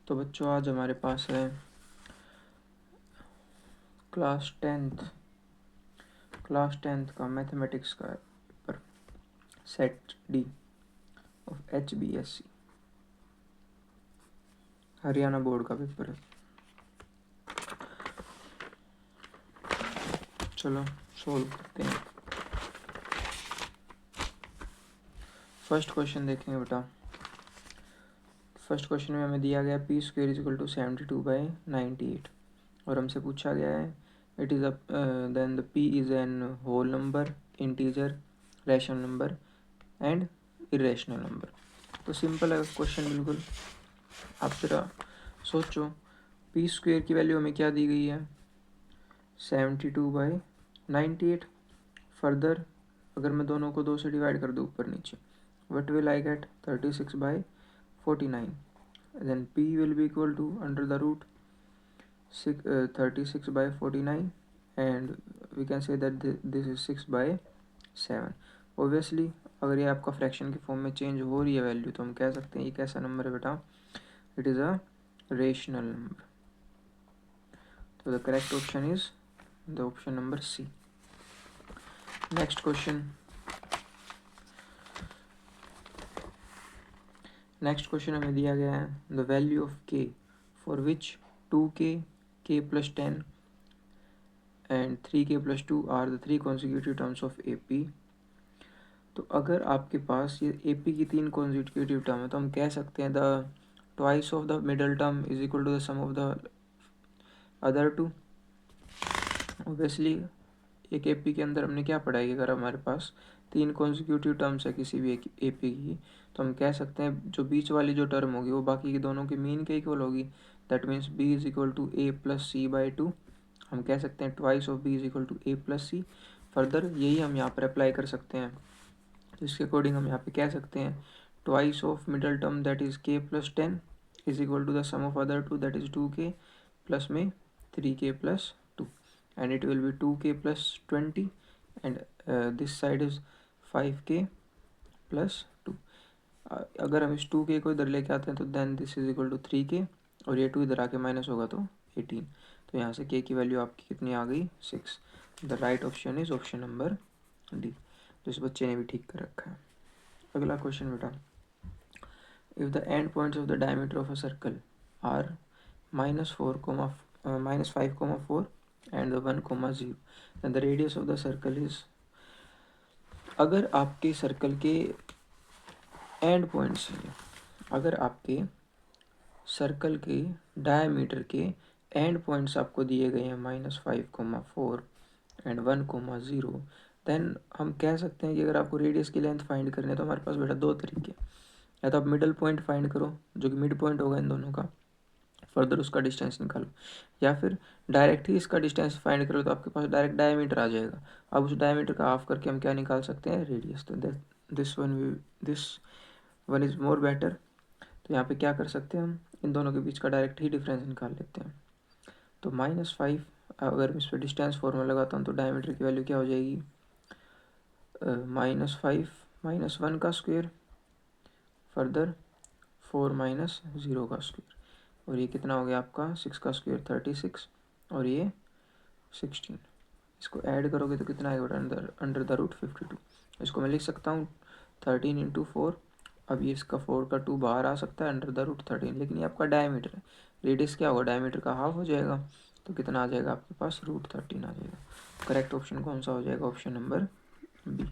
तो बच्चों आज हमारे पास है क्लास टेंथ का मैथमेटिक्स का paper set D of HBSC Haryana board का पेपर है। चलो सोल्व करते हैं। फर्स्ट क्वेश्चन देखेंगे बेटा। फर्स्ट क्वेश्चन में हमें दिया गया p² = 72/98 और हमसे पूछा गया है it is then the p is an whole number, integer, rational number and irrational number. तो सिंपल है क्वेश्चन बिल्कुल। आप जरा सोचो p² की वैल्यू हमें क्या दी गई है 72/98। फर्दर अगर मैं दोनों को 2 से डिवाइड कर दूँ ऊपर नीचे, what will I get 36/49। then p will be equal to under the root 36/49 and we can say that this is 6/7। obviously अगर ये आपका फ्रैक्शन के फॉर्म में चेंज हो रही है वैल्यू तो हम कह सकते हैं ये कैसा नंबर है बेटा, it is a rational number. तो the correct option is the option number C. Next question हमें दिया गया है the value of k for which 2k, k + 10 and 3k + 2 are the 3 consecutive terms of AP। तो अगर आपके पास ये AP की 3 कॉन्जिक्यूटिव टर्म है तो हम कह सकते हैं the twice of the middle term is equal to the sum of the other two. Obviously एक AP के अंदर हमने क्या पढ़ा है कि अगर हमारे पास 3 कॉन्जिक्यूटिव टर्म्स है किसी भी एक AP की तो हम कह सकते हैं जो बीच वाली जो टर्म होगी वो बाकी के दोनों के मीन के इक्वल होगी। That means B is equal to A + C/2। हम कह सकते हैं twice of B is equal to A + C। Further यही हम यहाँ पर अप्लाई कर सकते हैं। तो इसके अकॉर्डिंग हम यहाँ पे कह सकते हैं twice of middle term that is k + 10 is equal to the sum of other two that is 2k plus में 3k + 2 and it will be 2k + 20 and this side is 5k + 2। अगर हम इस 2k को इधर लेके आते हैं तो then this is equal to 3k और ये 2 इधर आके माइनस होगा तो 18। तो यहाँ से k की वैल्यू आपकी कितनी आ गई 6। The right option is option number D. तो इस बच्चे ने भी ठीक कर रखा है। अगला क्वेश्चन बेटा, if the end points of the diameter of a circle are -5,4 and the 1,0 and the radius of the circle is। अगर आपके सर्कल के एंड पॉइंट्स अगर आपके सर्कल के डायमीटर के एंड पॉइंट्स आपको दिए गए हैं -5,4 एंड 1,0, देन हम कह सकते हैं कि अगर आपको रेडियस की लेंथ फाइंड करनी है तो हमारे पास बेटा 2 तरीके, या तो आप मिडल पॉइंट फाइंड करो जो कि मिड पॉइंट होगा इन दोनों का, फर्दर उसका डिस्टेंस निकालो, या फिर डायरेक्ट ही इसका डिस्टेंस फाइंड करो तो आपके पास डायरेक्ट डायमीटर आ जाएगा। अब उस डायमीटर का हाफ करके हम क्या निकाल सकते हैं रेडियस। तो this one is more better. तो यहाँ पे क्या कर सकते हैं हम इन दोनों के बीच का डायरेक्ट ही डिफरेंस निकाल लेते हैं। तो -5 अगर मैं इस पर डिस्टेंस फॉर्मूला लगाता हूँ तो डायमीटर की वैल्यू क्या हो जाएगी -5 - 1 का स्क्वायर, फर्दर 4 - 0 का स्क्वायर, और ये कितना हो गया आपका 6 का स्क्वायर 36 और ये 16। इसको ऐड करोगे तो कितना आएगा अंडर द रूट 52। इसको मैं लिख सकता हूँ 13 × 4। अब ये इसका 4 का 2 बाहर आ सकता है अंडर द रूट 13, लेकिन ये आपका डायमीटर है, रेडियस क्या होगा डायमीटर का हाफ हो जाएगा तो कितना आ जाएगा आपके पास √13 आ जाएगा। करेक्ट ऑप्शन कौन सा हो जाएगा option number B.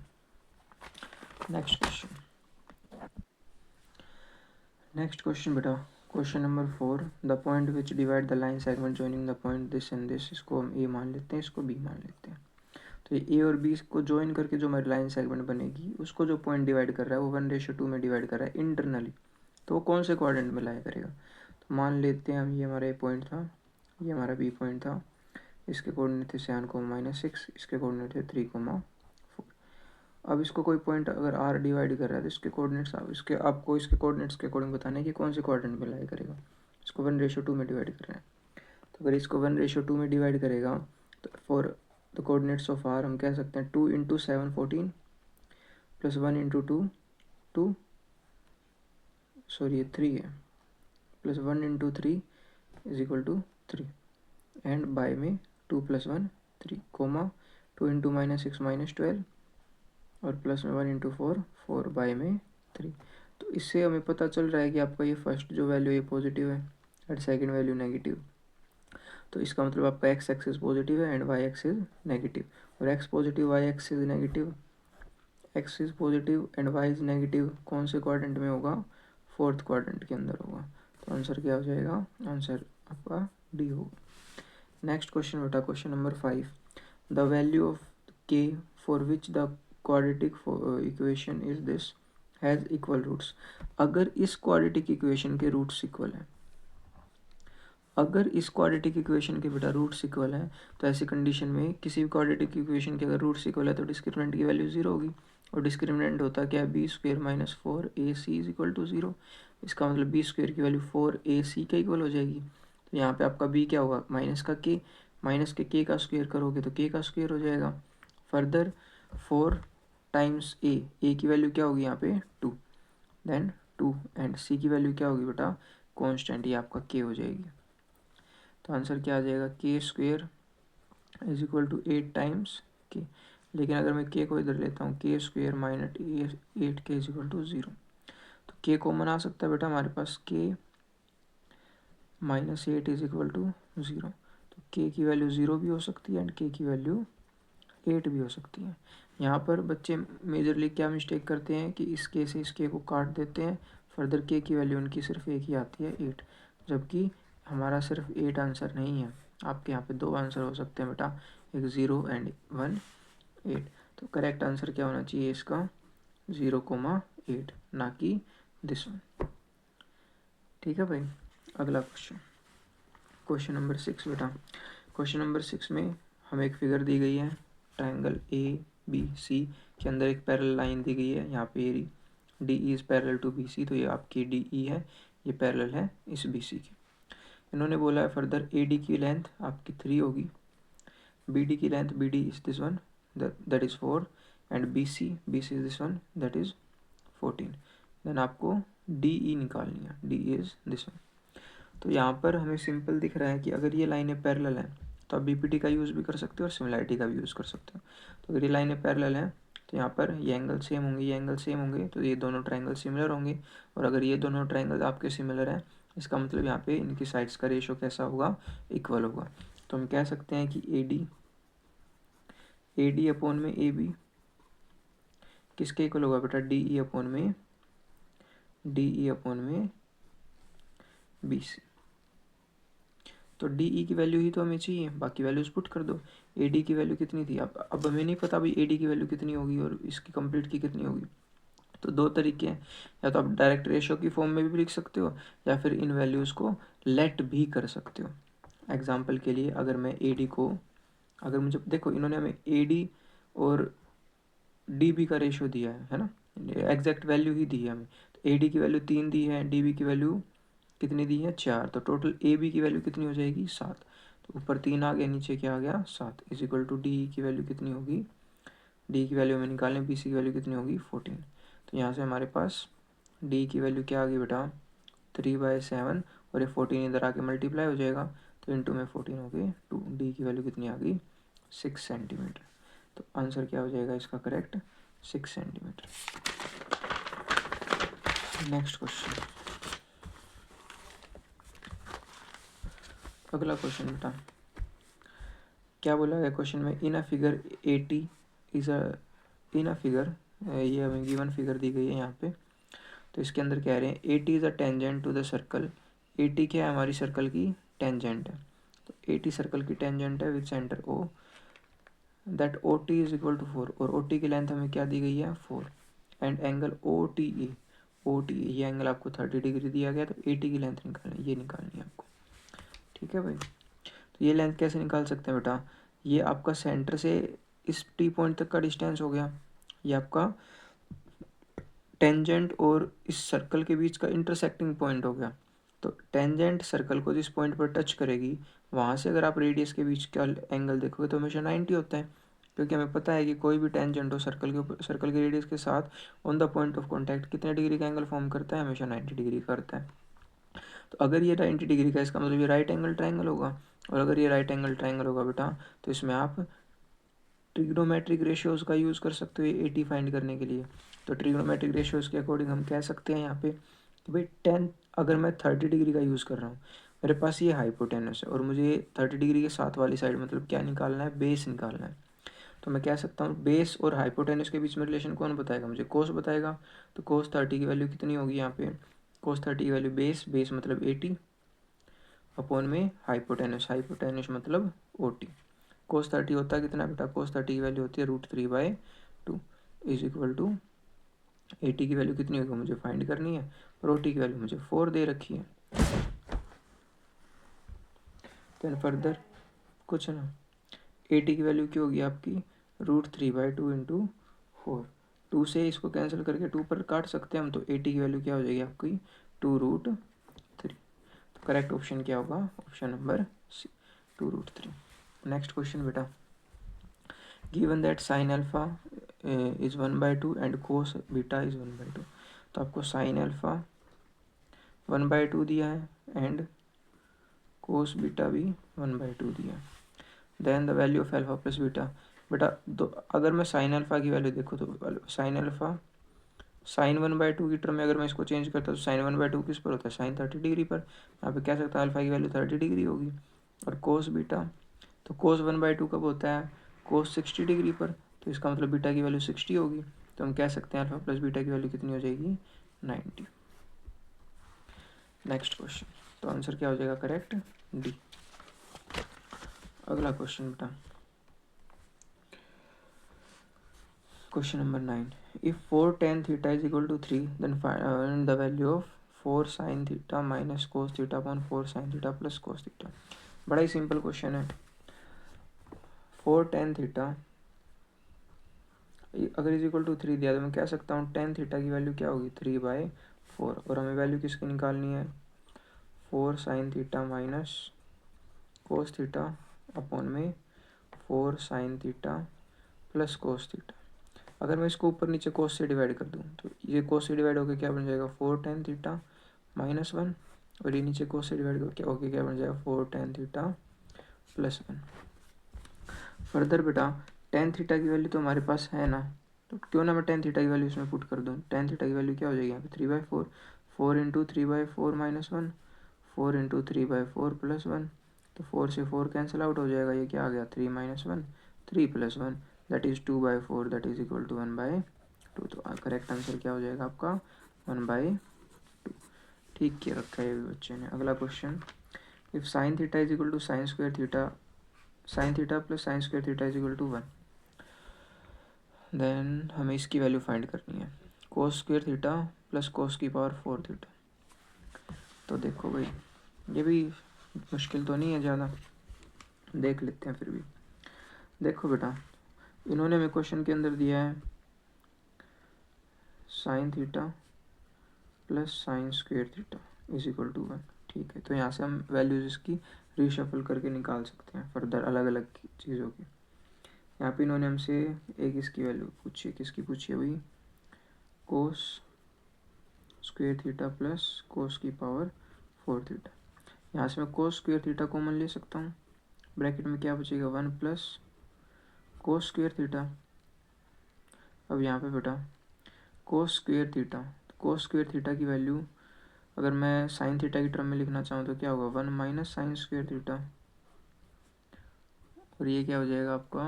Next question बेटा, question number 4 the point which divide the line segment joining the point this and this, इसको हम ए मान लेते हैं, इसको बी मान लेते हैं। तो ये ए और बी को ज्वाइन करके जो हमारी लाइन सेगमेंट बनेगी उसको जो पॉइंट डिवाइड कर रहा है वो 1:2 में डिवाइड कर रहा है इंटरनली, तो वो कौन से क्वाड्रेंट में लाया करेगा। तो मान लेते हैं हम ये हमारा ए पॉइंट था, ये हमारा बी पॉइंट था, इसके कोऑर्डिनेट थे 7,-6, इसके कोऑर्डिनेट थे 3,4। अब इसको कोई पॉइंट अगर आर डिवाइड कर रहा है तो इसके कोऑर्डिनेट्स आपको इसके कोऑर्डिनेट्स के अकॉर्डिंग बताना है कि कौन से क्वाड्रेंट में लाया करेगा। इसको 1:2 में डिवाइड कर रहा है, तो अगर इसको 1:2 में डिवाइड करेगा तो for the coordinates of R हम कह सकते हैं 2 × 7 14 + 1 × 2 2, सॉरी ये 3 है, plus 1 into 3 is equal to 3 and by में 2 प्लस 1 3 कोमा 2 इंटू -6 -12 और प्लस में 1 इंटू 4 4 बाय में 3। तो इससे हमें पता चल रहा है कि आपका ये फर्स्ट जो वैल्यू ये पॉजिटिव है एंड सेकंड वैल्यू नेगेटिव। तो इसका मतलब आपका एक्स एक्सिस पॉजिटिव है एंड वाई एक्सिस नेगेटिव, और x positive y axis negative, x is positive and y is negative कौन से क्वाड्रेंट में होगा, फोर्थ क्वाड्रेंट के अंदर होगा। तो आंसर क्या हो जाएगा, आंसर आपका डी होगा। नेक्स्ट क्वेश्चन बेटा, question number 5, the value of K for which the quadratic equation is this has equal roots. अगर इस क्वाड्रेटिक इक्वेशन के रूट्स इक्वल है, अगर इस क्वाड्रेटिक इक्वेशन के बेटा रूट्स इक्वल है, तो ऐसी कंडीशन में किसी भी क्वाड्रेटिक इक्वेशन के अगर रूट्स इक्वल है तो डिस्क्रिमिनेंट की वैल्यू 0 होगी, और डिस्क्रिमिनेंट होता क्या है, b² - 4ac is equal to 0। इसका मतलब b² की वैल्यू 4ac के इक्वल हो जाएगी। तो यहाँ पे आपका b क्या होगा, माइनस का k, माइनस के k का स्क्वेयर करोगे तो k का स्क्वेयर हो जाएगा। फर्दर 4 टाइम्स a की वैल्यू क्या होगी यहाँ पे 2, देन 2 एंड c की वैल्यू क्या होगी बेटा, कॉन्स्टेंट, ये आपका k हो जाएगी। तो आंसर क्या आ जाएगा, k² is equal to 8 times k। लेकिन अगर मैं k को इधर लेता हूँ, k² - 8k is equal to 0, तो k कॉमन आ सकता है बेटा हमारे पास, k - 8 इज इक्वल टू 0। तो k की वैल्यू 0 भी हो सकती है एंड k की वैल्यू 8 भी हो सकती है। यहाँ पर बच्चे मेजरली क्या मिस्टेक करते हैं कि इस k से इस k को काट देते हैं, फर्दर k की वैल्यू उनकी सिर्फ एक ही आती है 8, जबकि हमारा सिर्फ 8 आंसर नहीं है, आपके यहाँ पे 2 आंसर हो सकते हैं बेटा, एक 0 एंड 1 8। तो करेक्ट आंसर क्या होना चाहिए इसका, 0,8, ना कि दिस वन। ठीक है भाई। अगला क्वेश्चन, क्वेश्चन नंबर 6 बेटा, क्वेश्चन नंबर 6 में हमें एक फिगर दी गई है, ट्राइंगल ABC के अंदर एक पैरेलल लाइन दी गई है, यहाँ पे DE is parallel to BC, तो ये आपकी DE है, ये पैरेलल है इस BC की। इन्होंने बोला है फर्दर AD की लेंथ आपकी 3 होगी, BD की length BD is this one that is 4 and BC is this one that is 14। Then आपको DE निकालनी है, DE इज दिस वन। तो यहाँ पर हमें सिंपल दिख रहा है कि अगर ये लाइनें पैरेलल हैं तो आप BPT का यूज़ भी कर सकते हो और सिमिलैरिटी का भी यूज़ कर सकते हो। तो अगर ये लाइनें पैरेलल हैं तो यहाँ पर ये एंगल सेम होंगे, ये एंगल सेम होंगे, तो ये दोनों ट्राइंगल सिमिलर होंगे, और अगर ये दोनों ट्राइंगल आपके सिमिलर हैं, इसका मतलब यहाँ पे इनकी साइड्स का रेशो कैसा होगा, इक्वल होगा। तो हम कह सकते हैं कि AD अपॉन में AB किसके इक्वल होगा बेटा, DE अपॉन में BC। तो DE की वैल्यू ही तो हमें चाहिए, बाकी वैल्यूज पुट कर दो। AD की वैल्यू कितनी थी, अब हमें नहीं पता भाई AD की वैल्यू कितनी होगी और इसकी कंप्लीट की कितनी होगी। तो 2 तरीके हैं, या तो आप डायरेक्ट रेशो की फॉर्म में भी लिख सकते हो, या फिर इन वैल्यूज़ को लेट भी कर सकते हो। एग्जाम्पल के लिए अगर मैं AD को, अगर मुझे देखो इन्होंने हमें AD और DB का रेशो दिया है ना, एग्जैक्ट वैल्यू ही दी है हमें। तो AD की वैल्यू 3 दी है, DB की वैल्यू कितनी दी है 4, तो टोटल AB की वैल्यू कितनी हो जाएगी 7। तो ऊपर 3 आ गया, नीचे क्या आ गया 7, इज इक्वल टू DE की वैल्यू कितनी होगी, D की वैल्यू हमें निकालें, BC की वैल्यू कितनी होगी 14। तो यहाँ से हमारे पास D की वैल्यू क्या आ गई बेटा 3/7, और ये 14 इधर आके मल्टीप्लाई हो जाएगा, तो इंटू में 14 हो गए 2, D की वैल्यू कितनी आ गई 6 सेंटीमीटर। तो आंसर क्या हो जाएगा इसका करेक्ट, 6 सेंटीमीटर। नेक्स्ट क्वेश्चन, अगला क्वेश्चन बेटा क्या बोला गया क्वेश्चन में, in a figure 80 is in a figure, ये हमें गिवन फिगर दी गई है यहाँ पे। तो इसके अंदर कह रहे हैं 80 is a tangent to the circle, 80 क्या है हमारी सर्कल की टेंजेंट है, तो 80 सर्कल की टेंजेंट है with centre O, that OT is equal to 4, और OT की लेंथ हमें क्या दी गई है 4, एंड एंगल OTE ये एंगल आपको 30 डिग्री दिया गया, तो 80 की लेंथ निकालनी, ये निकालनी है आपको। ठीक है भाई। तो ये लेंथ कैसे निकाल सकते हैं बेटा, ये आपका सेंटर से इस T पॉइंट तक का डिस्टेंस हो गया, ये आपका टेंजेंट और इस सर्कल के बीच का इंटरसेक्टिंग पॉइंट हो गया। तो टेंजेंट सर्कल को जिस पॉइंट पर टच करेगी, वहाँ से अगर आप रेडियस के बीच का एंगल देखोगे तो हमेशा 90 होता है, क्योंकि हमें पता है कि कोई भी टेंजेंट हो सर्कल के ऊपर, सर्कल के रेडियस के साथ on the point of contact कितने डिग्री का एंगल फॉर्म करता है, हमेशा 90 डिग्री करता है। तो अगर ये 90 डिग्री का, इसका मतलब ये राइट एंगल ट्राइंगल होगा, और अगर ये राइट एंगल ट्राइंगल होगा बेटा, तो इसमें आप ट्रिग्नोमेट्रिक रेशियोज़ का यूज़ कर सकते हो ये 80 फाइंड करने के लिए। तो ट्रिग्नोमेट्रिक रेशियोज़ के अकॉर्डिंग हम कह सकते हैं यहाँ पे कि भाई 10, अगर मैं 30 डिग्री का यूज़ कर रहा हूँ, मेरे पास ये हाइपोटेनस है और मुझे 30 डिग्री के साथ वाली साइड मतलब क्या निकालना है, बेस निकालना है। तो मैं कह सकता हूँ बेस और हाइपोटेनस के बीच में रिलेशन कौन बताएगा मुझे, कोस बताएगा। तो कोस 30 की वैल्यू कितनी होगी यहाँ पे, कोस 30 की वैल्यू बेस मतलब 80 अपॉन में हाइपोटेनस मतलब 40। कोस 30 होता है कितना बेटा, कोस 30 की वैल्यू होती है √3/2 इज इक्वल टू 80 की वैल्यू कितनी होगी मुझे फाइंड करनी है, और 40 की वैल्यू मुझे 4 दे रखी है। देन फर्दर कुछ ना, 80 की वैल्यू क्या होगी आपकी √3/2 इंटू 4। 2 से इसको कैंसिल करके 2 पर काट सकते हैं हम, तो 80 की वैल्यू क्या हो जाएगी आपकी 2√3। तो करेक्ट ऑप्शन क्या होगा, option number C 2√3। Next question बेटा, given that sine alpha is 1/2 and cos beta is 1/2। तो आपको साइन अल्फा 1/2 दिया है एंड कोस बीटा भी 1/2 दिया है। Then the value of alpha plus beta. बेटा तो अगर मैं साइन अल्फा की वैल्यू देखो तो साइन अल्फा साइन 1/2 की टर्म में अगर मैं इसको चेंज करता हूँ तो साइन 1/2 किस पर होता है, साइन 30 डिग्री पर। यहाँ पे कह सकता है अल्फा की वैल्यू 30 डिग्री होगी। और कोस बीटा, तो कोस 1/2 कब होता है, कोस 60 डिग्री पर। तो इसका मतलब बीटा की वैल्यू 60 होगी। तो हम कह सकते हैं अल्फा प्लस बीटा की वैल्यू कितनी हो जाएगी 90। नेक्स्ट क्वेश्चन, तो आंसर क्या हो जाएगा करेक्ट, डी। अगला क्वेश्चन बेटा, question number 9, if 4 tan theta is equal to 3 then find the value of 4 sin theta minus cos theta upon 4 sin theta plus cos theta. बड़ा ही सिंपल क्वेश्चन है। 4 tan theta अगर is equal to 3 दिया तो मैं कह सकता हूँ tan थीटा की वैल्यू क्या होगी 3/4, और हमें वैल्यू किसकी निकालनी है 4 sin theta minus cos theta upon में 4 sin theta plus cos theta. अगर मैं इसको ऊपर नीचे कोस से डिवाइड कर दूँ तो ये कोस से डिवाइड होकर क्या बन जाएगा 4 tan थीटा -1, और ये नीचे कोस से डिवाइड होकर क्या बन जाएगा 4 tan थीटा +1। फर्दर बेटा tan थीटा की वैल्यू तो हमारे पास है ना, तो क्यों ना मैं tan थीटा की वैल्यू इसमें पुट कर दूँ। tan थीटा की वैल्यू क्या हो जाएगी यहाँ पे 3/4, 4 इंटू 3/4 -1, 4 इंटू 3/4 +1। तो 4 से 4 कैंसिल आउट हो जाएगा, ये क्या आ गया 3 - 1 3 + 1 that is 2/4 that is equal to 1/2। तो करेक्ट आंसर क्या हो जाएगा आपका 1/2। ठीक किया रखा है ये भी बच्चे ने। अगला question, if sine theta is equal to sine theta plus sine square theta is equal to 1, then हमें इसकी वैल्यू फाइंड करनी है cos square theta plus cos की पावर 4 थीटा। तो देखो भाई ये भी मुश्किल तो नहीं है ज़्यादा, देख लेते हैं फिर भी। देखो बेटा इन्होंने हमें क्वेश्चन के अंदर दिया है sine theta plus sine square theta is equal to 1। ठीक है, तो यहाँ से हम वैल्यूज इसकी रीशफल करके निकाल सकते हैं फर्दर अलग अलग चीज़ों की। यहाँ पे इन्होंने हमसे एक इसकी वैल्यू पूछी है, किसकी पूछी है भाई कोस स्क्वायर थीटा प्लस कोस की पावर 4 थीटा। यहाँ से मैं कोस स्क्वायर थीटा कॉमन ले सकता हूँ, ब्रैकेट में क्या बचेगा 1 प्लस कोस स्क्वायर थीटा। अब यहाँ पे बेटा कोस स्क्वायर थीटा, कोस स्क्वायर थीटा की वैल्यू अगर मैं साइन थीटा की टर्म में लिखना चाहूँ तो क्या होगा 1 माइनस साइन स्क्वायर थीटा, और ये क्या हो जाएगा आपका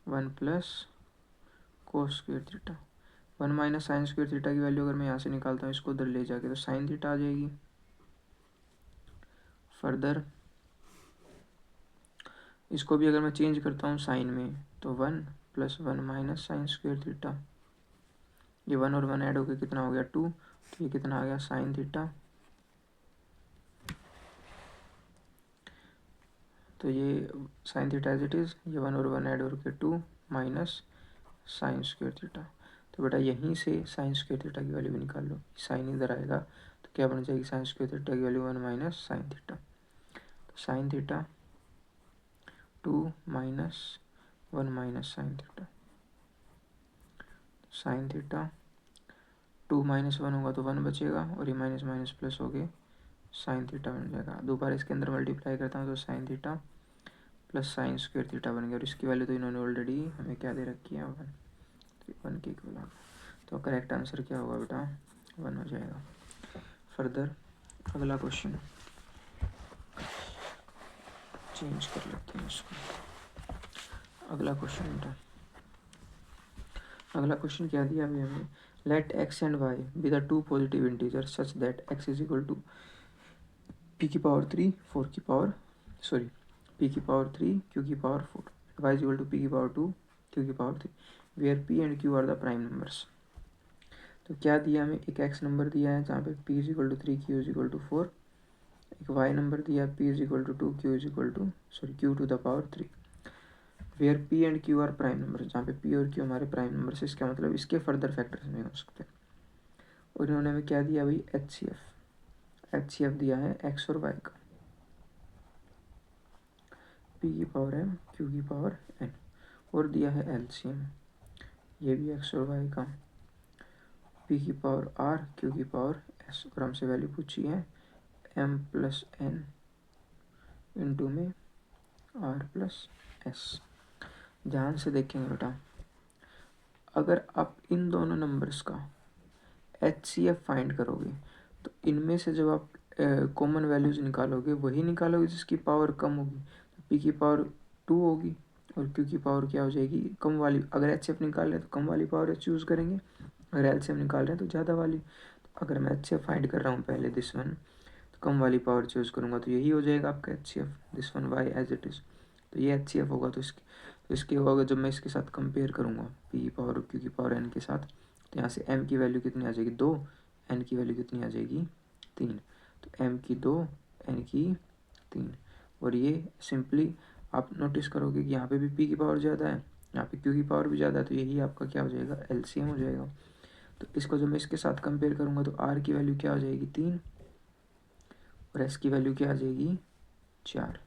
1 plus cos square theta. 1 minus sign square theta की वैल्यू अगर मैं यहाँ से निकालता हूँ इसको उधर ले जाके तो साइन थीटा आ जाएगी। फर्दर इसको भी अगर मैं चेंज करता हूँ साइन में तो 1 plus 1 minus sign square theta, ये 1 और 1 ऐड होकर कितना हो गया 2, तो ये कितना आ गया साइन थीटा। तो ये sine theta as it is, ये 1 और 1 ऐड होकर 2 माइनस साइन स्क्वायर थीटा। तो बेटा यहीं से साइन स्क्वायर थीटा की वैल्यू भी निकाल लो, साइन इधर आएगा तो क्या बन जाएगी साइन स्क्वायर थीटा की वैल्यू 1 माइनस साइन थीटा। तो sine theta 2 minus 1 minus sine theta, sine theta 2 minus 1 होगा तो 1 बचेगा और ये माइनस माइनस प्लस हो गए साइन थीटा बन जाएगा। दोबारा इसके अंदर मल्टीप्लाई करता हूँ तो sign theta plus sine square theta बन गया और इसकी वैल्यू तो इन्होंने ऑलरेडी हमें क्या दे रखी है 1, तो 1 के इक्वल आ गया। तो करेक्ट आंसर क्या होगा बेटा 1 हो जाएगा। फर्दर अगला क्वेश्चन चेंज कर लेते हैं इसको। अगला क्वेश्चन बेटा, अगला क्वेश्चन क्या दिया अभी हमें, let x and y be the two positive integer such that x is equal to p की पावर 3 4 की पावर p की पावर 3 q की power 4 y is equal to p की पावर 2 q की power 3 where p and q are the prime numbers. तो क्या दिया हमें, एक x नंबर दिया है जहाँ पे p is equal to 3 q is equal to 4, एक y नंबर दिया है p is equal to 2 q is equal to q to the power 3, where p and q are prime number, जहाँ पे p और q हमारे prime number से, इसका मतलब इसके फर्दर फैक्टर्स नहीं हो सकते। और इन्होंने हमें क्या दिया भाई, HCF दिया है x और y का, p की पावर m q की पावर n, और दिया है LCM, ये भी x और y का, p की पावर r q की पावर s, और हमसे वैल्यू पूछी है m प्लस n इंटू में r प्लस s। ध्यान से देखेंगे बेटा, अगर आप इन दोनों नंबर्स का HCF फाइंड करोगे तो इनमें से जब आप कॉमन वैल्यूज निकालोगे वही निकालोगे जिसकी पावर कम होगी। तो p की पावर 2 होगी और q की पावर क्या हो जाएगी, कम वाली। अगर HCF निकाल रहे हैं तो कम वाली पावर चूज़ करेंगे, अगर LCM निकाल रहे हैं तो ज़्यादा वाली। तो अगर मैं HCF फाइंड कर रहा हूँ पहले दिस वन, तो कम वाली पावर चूज़ करूँगा तो यही हो जाएगा आपका HCF, this one y as it is. तो ये HCF होगा। तो इसके होगा जब मैं इसके साथ कंपेयर करूँगा p की पावर और q की पावर n के साथ, तो यहाँ से m की वैल्यू कितनी आ जाएगी 2, n की वैल्यू कितनी आ जाएगी 3। तो m की 2 n की 3, और ये सिंपली आप नोटिस करोगे कि यहाँ पे भी p की पावर ज़्यादा है, यहाँ पे q की पावर भी ज़्यादा है, तो यही आपका क्या हो जाएगा LCM हो जाएगा। तो इसको जब मैं इसके साथ कंपेयर करूँगा तो r की वैल्यू क्या हो जाएगी 3 और s की वैल्यू क्या आ जाएगी 4।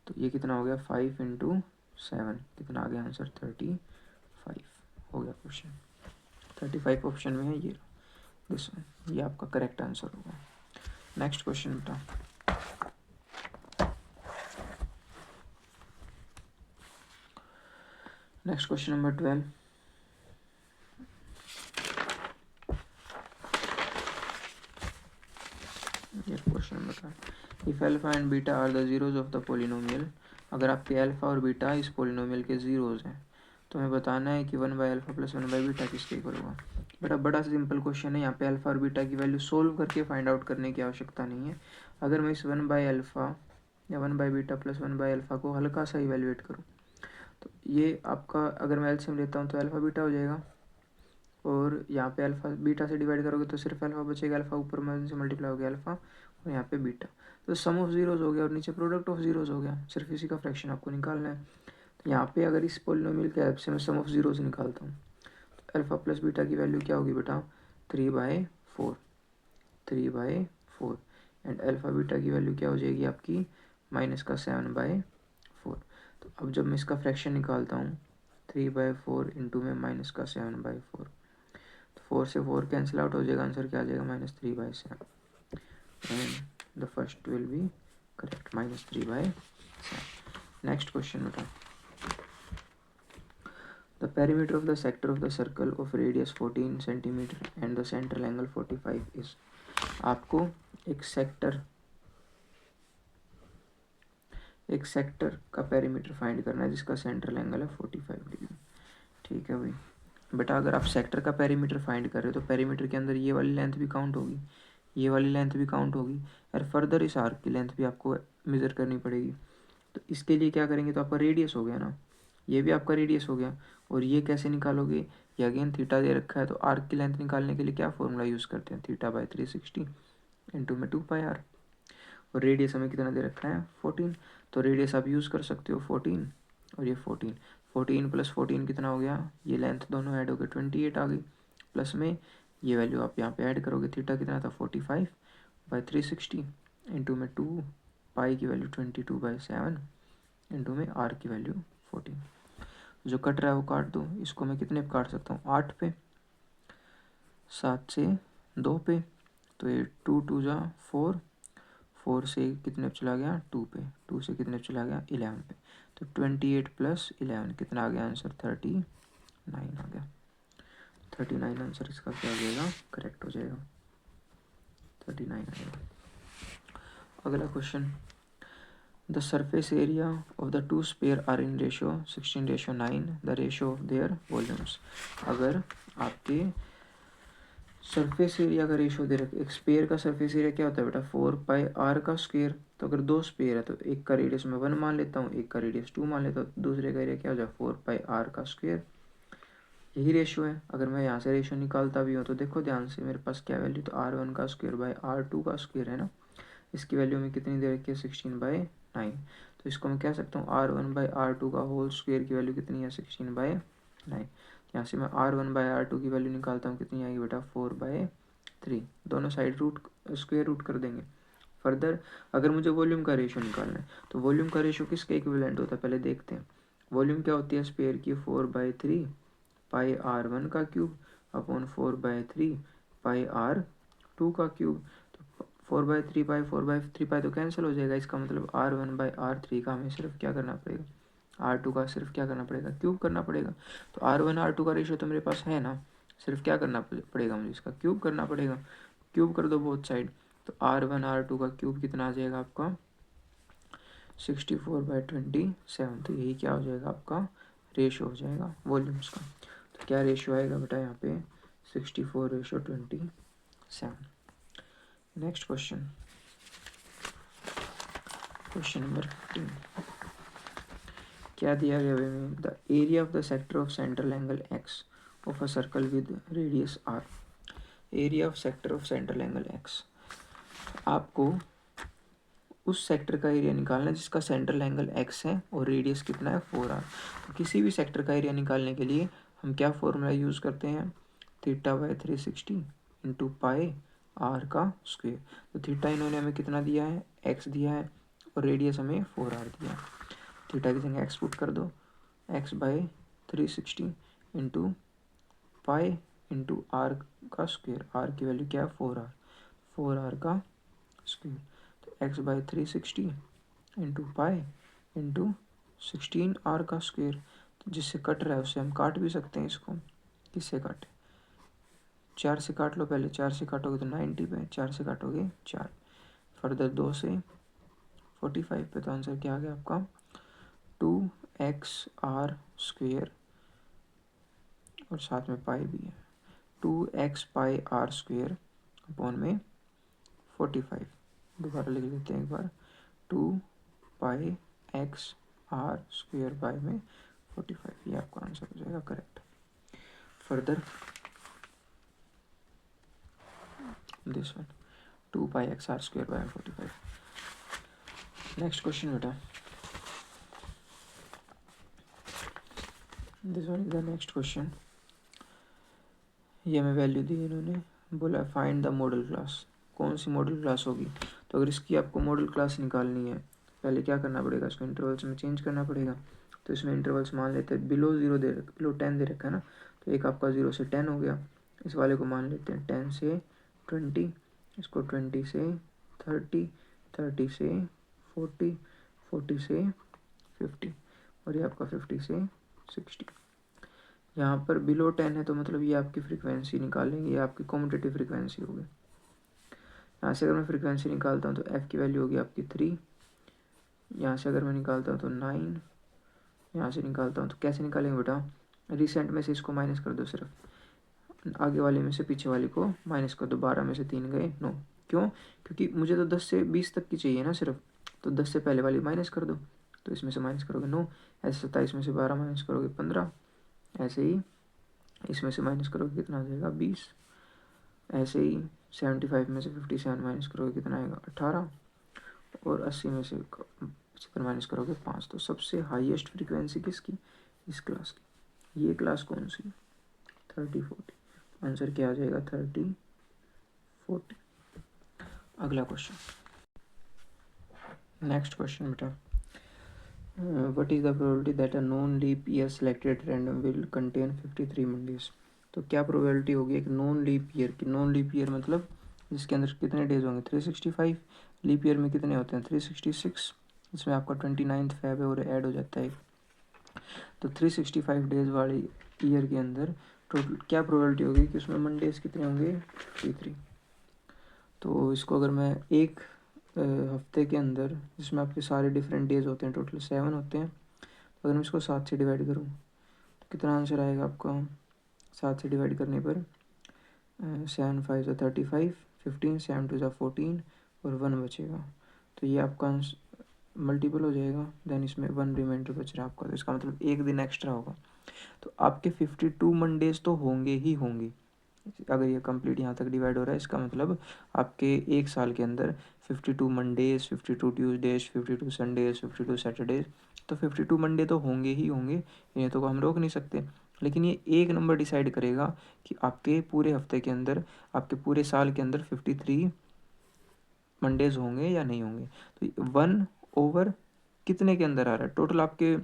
तो ये कितना हो गया 5 इंटू 7, कितना आ गया आंसर 35 हो गया क्वेश्चन। 35 ऑप्शन में है ये दिस वन, ये आपका करेक्ट आंसर होगा। नेक्स्ट क्वेश्चन बेटा, नेक्स्ट क्वेश्चन नंबर 12। ये question number 12, if alpha and beta are the zeros of the polynomial, अगर आपके अल्फा और बीटा इस पोलिनोमियल के जीरोज हैं तो हमें बताना है कि 1 by alpha plus 1 by beta किसके इक्वल होगा। बेटा बड़ा सिंपल क्वेश्चन है, यहाँ पे अल्फा और बीटा की वैल्यू सोल्व करके फाइंड आउट करने की आवश्यकता नहीं है। अगर मैं इस 1 बाई अल्फा या 1 by beta plus 1 by alpha को हल्का सा इवेलुएट करूँ तो ये आपका, अगर मैं एलसीएम लेता हूँ तो अल्फा बीटा हो जाएगा, और यहाँ पे अल्फा बीटा से डिवाइड करोगे तो सिर्फ अल्फा बचेगा, अल्फा ऊपर में से मल्टीप्लाई हो गया अल्फा और यहाँ पे बीटा, तो सम ऑफ जीरोज हो गया और नीचे प्रोडक्ट ऑफ जीरोज हो गया, सिर्फ इसी का फ्रैक्शन आपको निकालना है। तो यहाँ पे अगर इस पोलिनोमियल के हेल्प से मैं सम ऑफ जीरोज निकालता हूँ तो अल्फा प्लस बीटा की वैल्यू क्या होगी बेटा 3/4, 3/4, एंड अल्फा बीटा की वैल्यू क्या हो जाएगी आपकी -7/4। तो अब जब मैं इसका फ्रैक्शन निकालता हूँ 3/4 इंटू में -7/4, तो 4 से 4 कैंसिल आउट हो जाएगा, आंसर क्या आ जाएगा -3/7, and the first will be correct, -3/7। Next question बेटा, the perimeter of the sector of the circle of radius 14 centimetre and the central angle 45 is. आपको एक सेक्टर का पेरीमीटर फाइंड करना है जिसका सेंट्रल एंगल है 45 डिग्री। ठीक है भाई बेटा, अगर आप सेक्टर का पेरीमीटर फाइंड कर रहे हो तो पेरीमीटर के अंदर ये वाली लेंथ भी काउंट होगी, ये वाली लेंथ भी काउंट होगी, और फर्दर इस आर्क की लेंथ भी आपको मेज़र करनी पड़ेगी। तो इसके लिए क्या करेंगे, तो आपका रेडियस हो गया ना, ये भी आपका रेडियस हो गया, और ये कैसे निकालोगे, ये अगेन थीटा दे रखा है, तो आर्क की लेंथ निकालने के लिए क्या फॉर्मूला यूज़ करते हैं, θ/360 इंटू में 2πr, और रेडियस हमें कितना दे रखा है 14, तो रेडियस आप यूज़ कर सकते हो 14, और ये 14 प्लस 14 कितना हो गया, ये लेंथ दोनों ऐड हो गए 28 आ गई, प्लस में ये वैल्यू आप यहाँ पे ऐड करोगे, थीटा कितना था 45/360 इंटू में 2 पाई की वैल्यू 22/7 इंटू में आर की वैल्यू 14। जो कट रहा है वो काट दो, इसको मैं कितने पे काट सकता हूँ 8 पे, 7 से 2 पे, तो ये 2 2 जा 4, 4 से कितने पे चला गया 2 पे, 2 से कितने पे चला गया 11 पे, तो 28 प्लस 11 कितना आ गया आंसर 39 आ गया। 39 आंसर इसका क्या हो जाएगा, करेक्ट हो जाएगा, 39 आएगा। अगला question, the surface area of the two sphere are in ratio 16:9, the ratio of their volumes. अगर आपके सरफेस एरिया का रेशियो दे रखे, एक स्पेयर का सरफेस एरिया क्या होता है बेटा 4πr का स्क्वायर, तो अगर दो स्पेयर है तो एक का रेडियस मैं 1 मान लेता हूँ, एक का रेडियस 2 मान लेता हूँ, दूसरे का एरिया क्या हो जाए 4πr का स्क्वायर, यही रेशियो है। अगर मैं यहाँ से रेशियो निकालता भी हूँ तो देखो ध्यान से, मेरे पास क्या वैल्यू, तो r1 का स्क्वायर बाय r2 का स्क्वायर है ना, इसकी वैल्यू में कितनी दे रखी है 16/9, तो इसको मैं कह सकता हूँ r1/r2 का होल स्क्वायर की वैल्यू कितनी है 16/9। यहाँ से मैं r1/r2 की वैल्यू निकालता हूँ, कितनी आएगी बेटा 4/3, दोनों साइड रूट स्क्वायर रूट कर देंगे। फर्दर अगर मुझे वॉल्यूम का रेशियो निकालना है, तो वॉल्यूम का रेशियो किसके इक्विवेलेंट होता है पहले देखते हैं। वॉल्यूम क्या होती है स्पेयर की 4/3 पाई r1 का क्यूब अपॉन 4/3 पाई r2 का क्यूब, तो 4/3 पाई 4/3 पाई तो कैंसिल हो जाएगा, इसका मतलब r1/r3 का हमें सिर्फ क्या करना पड़ेगा, r2 का सिर्फ क्या करना पड़ेगा, क्यूब करना पड़ेगा। तो r1 r2 का रेशियो तो मेरे पास है ना, सिर्फ क्या करना पड़ेगा मुझे, इसका क्यूब करना पड़ेगा, क्यूब कर दो बोथ साइड, तो r1 r2 का क्यूब कितना आ जाएगा आपका 64/27, तो यही क्या हो जाएगा आपका रेशियो हो जाएगा वॉल्यूम्स का। तो क्या रेशियो आएगा बेटा यहाँ पे 64:27। नेक्स्ट क्वेश्चन, क्वेश्चन नंबर 15, क्या दिया गया में, the area of the sector of central angle x of a circle with radius r. Area of sector of central angle x, आपको उस सेक्टर का एरिया निकालना है जिसका सेंट्रल एंगल एक्स है और रेडियस कितना है 4r। तो किसी भी सेक्टर का एरिया निकालने के लिए हम क्या फॉर्मूला यूज़ करते हैं, θ/360 इंटू पाई आर का स्क्वेयर। तो थीटा इन्होंने हमें कितना दिया है एक्स दिया है और रेडियस हमें 4r दिया है, थीटा की जगह एक्स पुट कर दो, x/360 into pi into r का स्क्वेयर, आर की वैल्यू क्या है 4r का स्क्वेयर, तो x/360 into pi into 16r का स्क्वेयर, तो जिससे कट रहा है उससे हम काट भी सकते हैं इसको, किससे काटे 4 से काट लो, पहले 4 से काटोगे तो 90 पे, 4 से काटोगे 4, फर्दर 2 से 45 पे, तो आंसर क्या आ गया आपका 2xr स्क्वेयर और साथ में पाई भी है, 2x pi are square upon में 45, दोबारा लिख लेते हैं एक बार, 2πx r स्क्वेयर बाय में 45, ये आपका आंसर हो जाएगा correct. Further this one 2πx r square by 45। Next question बेटा, this one is the next question. ये हमें वैल्यू दी इन्होंने, बोला फाइंड द मॉडल क्लास, कौन सी मॉडल क्लास होगी। तो अगर इसकी आपको मॉडल क्लास निकालनी है, पहले क्या करना पड़ेगा, इसको इंटरवल्स में चेंज करना पड़ेगा। तो इसमें इंटरवल्स मान लेते हैं बिलो 0 बिलो 10 दे रखा है ना, तो एक आपका 0 से 10 हो गया, इस वाले को मान लेते हैं 10 से 20, इसको 20 से 30, 30 से 40, 40 से 50 और ये आपका 50 से 60। यहाँ पर बिलो 10 है तो मतलब ये आपकी फ्रीक्वेंसी निकालेंगे, ये आपकी कॉम्यूटेटिव फ्रीक्वेंसी होगी। यहाँ से अगर मैं फ्रीक्वेंसी निकालता हूँ तो एफ़ की वैल्यू होगी आपकी 3, यहाँ से अगर मैं निकालता हूँ तो 9, यहाँ से निकालता हूँ तो कैसे निकालेंगे बेटा, रिसेंट में से इसको माइनस कर दो, सिर्फ आगे वाले में से पीछे वाले को माइनस कर दो, 12 में से 3 गए 9, क्यों, क्योंकि मुझे तो 10 से 20 तक की चाहिए ना सिर्फ, तो 10 से पहले वाली माइनस कर दो, तो इसमें से माइनस करोगे 9, ऐसे 27 में से 12 माइनस करोगे 15, ऐसे ही इसमें से माइनस करोगे कितना आ जाएगा 20, ऐसे ही 75 में से 57 माइनस करोगे कितना आएगा 18, और 80 में से 75 माइनस करोगे 5। तो सबसे हाईएस्ट फ्रीक्वेंसी किसकी, इस क्लास की, ये क्लास कौन सी 30 40, आंसर क्या आ जाएगा 30 40। अगला क्वेश्चन, नेक्स्ट क्वेश्चन बेटा, what is the probability that a known leap year selected at random will contain 53 Mondays। तो क्या प्रोबेबिलिटी होगी एक नॉन लीप ईयर की। नॉन लीप ईयर मतलब जिसके अंदर कितने डेज होंगे 365, लीप ईयर में कितने होते हैं 366, इसमें आपका 29 फेब है और ऐड हो जाता है। तो 365 डेज वाली ईयर के अंदर टोटल क्या प्रोबेबिलिटी होगी कि उसमें मंडेज कितने होंगे 53। तो इसको अगर मैं एक हफ्ते के अंदर जिसमें आपके सारे डिफरेंट डेज होते हैं टोटल 7 होते हैं, तो अगर मैं इसको 7 से डिवाइड करूँ तो कितना आंसर आएगा आपका। 7 से डिवाइड करने पर 7 5 ज़ा 35, 15 7 2 ज़ा 14 और 1 बचेगा। तो ये आपका मल्टीपल हो जाएगा, देन इसमें 1 रिमाइंडर बच रहा है आपका, तो इसका मतलब एक दिन एक्स्ट्रा होगा। तो आपके 52 मंडेज तो होंगे ही होंगे। अगर ये कंप्लीट यहाँ तक डिवाइड हो रहा है इसका मतलब आपके एक साल के अंदर 52 मंडेज, 52 ट्यूसडेज, 52 संडेज, 52 सैटरडेज, तो 52 मंडे तो होंगे ही होंगे, ये तो हम रोक नहीं सकते। लेकिन ये एक नंबर डिसाइड करेगा कि आपके पूरे हफ्ते के अंदर, आपके पूरे साल के अंदर 53 मंडेज होंगे या नहीं होंगे। तो 1 ओवर कितने के अंदर आ रहा है, टोटल आपके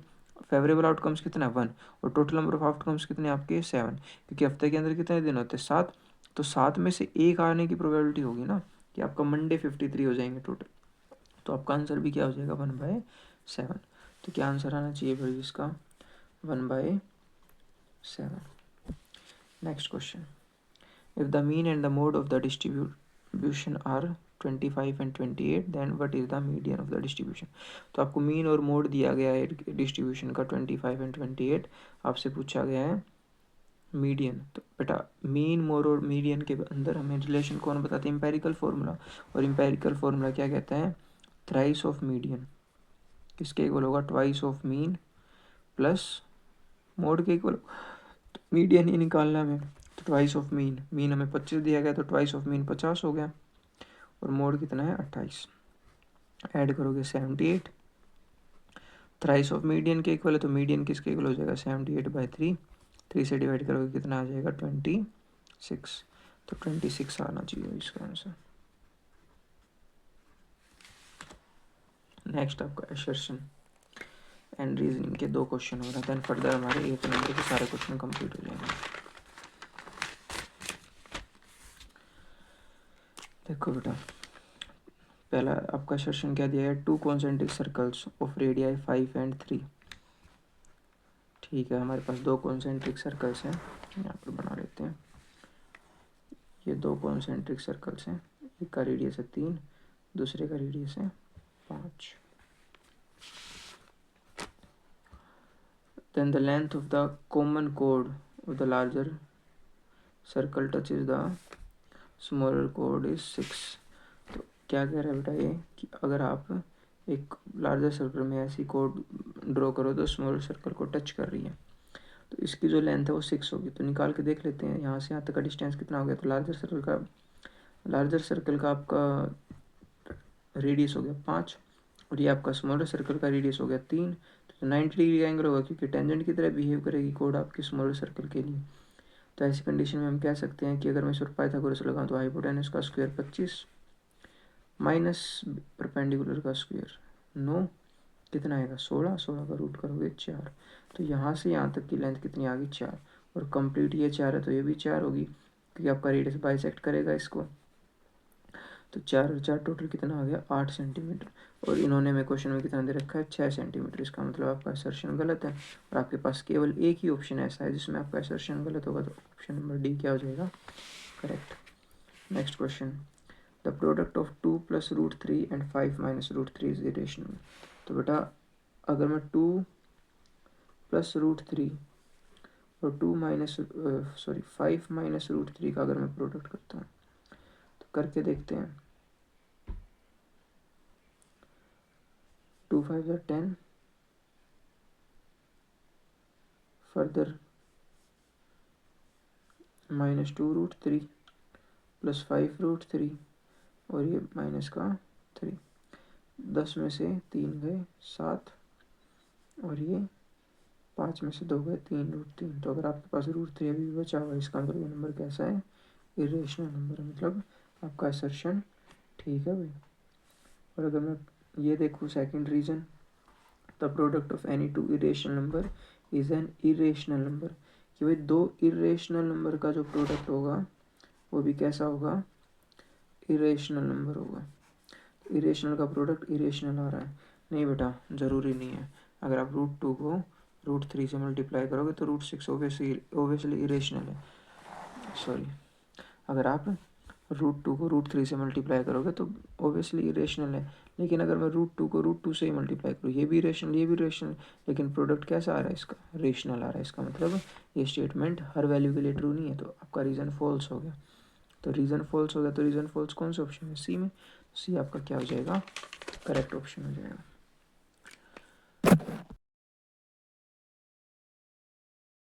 फेवरेबल आउटकम्स कितना है 1, और टोटल नंबर ऑफ आउटकम्स कितने आपके 7, क्योंकि हफ्ते के अंदर कितने दिन होते हैं 7, तो 7 में से एक आने की प्रोबेबिलिटी होगी ना कि आपका मंडे 53 हो जाएंगे टोटल। तो आपका आंसर भी क्या हो जाएगा 1/7। तो क्या आंसर आना चाहिए भाई इसका 1/7। Next question, if the mean and the mode of the distribution are 25 and 28 then what is the median of the distribution. तो आपको मीन और मोड दिया गया है डिस्ट्रीब्यूशन का 25 एंड 28, आपसे पूछा गया है मीडियन। तो बेटा मीन मोड और मीडियन के अंदर हमें रिलेशन कौन बताते हैं, एम्पेरिकल फार्मूला, और एम्पेरिकल फार्मूला क्या कहता है थ्राइस ऑफ मीडियन, किसके इक्वल होगा twice of mean plus mode के इक्वल। तो मीडियन ही निकालना है, तो ट्वाइस ऑफ मीन, मीन हमें 25 दिया गया तो ट्वाइस ऑफ मीन 50 हो गया, और मोड कितना है 28, ऐड करोगे 78, थ्राइस ऑफ मीडियन के इक्वल है, तो मीडियन किसके इक्वल हो जाएगा 78/3, 3 से डिवाइड करोगे कितना आ जाएगा 26, तो 26 आना चाहिए इसका आंसर। नेक्स्ट आपका असर्शन एंड रीजनिंग के 2 क्वेश्चन हो रहे हैं, देन फर्दर हमारे 8 नंबर के सारे क्वेश्चन कंप्लीट हो जाएंगे। देखो बेटा, पहला आपका सेशन क्या दिया है, 2 concentric circles of radii 5 and 3। ठीक है, हमारे पास 2 कॉन्सेंट्रिक सर्कल्स हैं, यहाँ पर बना लेते हैं। ये 2 कॉन्सेंट्रिक सर्कल्स हैं, एक का रेडियस है 3, दूसरे का रेडियस है 5। Then the length of the common code of the larger circle touches the smaller code is 6। तो क्या कह रहा है बेटा ये कि अगर आप एक लार्जर सर्कल में ऐसी कोड ड्रॉ करो तो स्मॉलर सर्कल को टच कर रही है, तो इसकी जो लेंथ है वो 6 होगी। तो निकाल के देख लेते हैं यहाँ से यहाँ तक का डिस्टेंस कितना हो गया। तो लार्जर सर्कल का आपका रेडियस हो गया 5, और ये आपका स्मॉलर सर्कल का रेडियस हो गया 3, तो 90 डिग्री का एंगल होगा, क्योंकि टेंजेंट की तरह बिहेव करेगी कोड आपके स्मॉलर सर्कल के लिए। तो ऐसी कंडीशन में हम कह सकते हैं कि अगर मैं इस पर पाइथागोरस लगाऊं तो हाइपोटेनस का स्क्वायर 25 माइनस परपेंडिकुलर का स्क्वायर 9, कितना आएगा 16, 16 का रूट करोगे 4। तो यहाँ से यहाँ तक की लेंथ कितनी आ गई 4, और कंप्लीट ये 4 है तो ये भी 4 होगी, क्योंकि आपका रेडियस बाइसेक्ट करेगा इसको। तो 4 और 4 टोटल कितना आ गया 8 सेंटीमीटर, और इन्होंने हमें क्वेश्चन में कितना दे रखा है 6 सेंटीमीटर। इसका मतलब आपका असर्शन गलत है, और आपके पास केवल एक ही ऑप्शन ऐसा है जिसमें आपका असर्शन गलत होगा, तो ऑप्शन नंबर डी क्या हो जाएगा correct. Next question, the product of 2 + √3 and 5 - √3 is irrational. तो बेटा अगर मैं 2 + √3 और 5 - √3 का अगर मैं प्रोडक्ट करता हूँ तो करके देखते हैं। 2 5 = 10, फर्दर -2√3 + 5√3 और ये माइनस का 3, 10 में से 3 गए 7, और ये 5 में से 2 गए 3√3। तो अगर आपके पास √3 अभी भी बचा हुआ है, इसका मतलब ये नंबर कैसा है इरेशनल नंबर है, मतलब आपका असर्शन ठीक है भाई। और अगर मैं ये देखूँ second reason, the product of any 2 irrational number is an irrational number, कि भाई दो इरेशनल नंबर का जो प्रोडक्ट होगा वो भी कैसा होगा, इरेशनल नंबर होगा। इरेशनल का प्रोडक्ट इरेशनल आ रहा है, नहीं बेटा ज़रूरी नहीं है। अगर आप √2 को √3 से मल्टीप्लाई करोगे तो √6 ओबियसली इरेशनल है। सॉरी, अगर आप √2 को √3 से मल्टीप्लाई करोगे तो ओबियसली इरेशनल है। लेकिन अगर मैं √2 को √2 से ही मल्टीप्लाई करूँ, ये भी इरेशनल, ये भी इरेशनल, लेकिन प्रोडक्ट कैसा आ रहा है इसका, रेशनल आ रहा है। इसका मतलब ये स्टेटमेंट हर वैल्यू के लिए ट्रू नहीं है, तो आपका रीज़न फॉल्स हो गया। तो रीज़न फॉल्स हो गया, तो रीज़न फॉल्स कौन से ऑप्शन में, सी में। सी आपका क्या हो जाएगा, करेक्ट ऑप्शन हो जाएगा।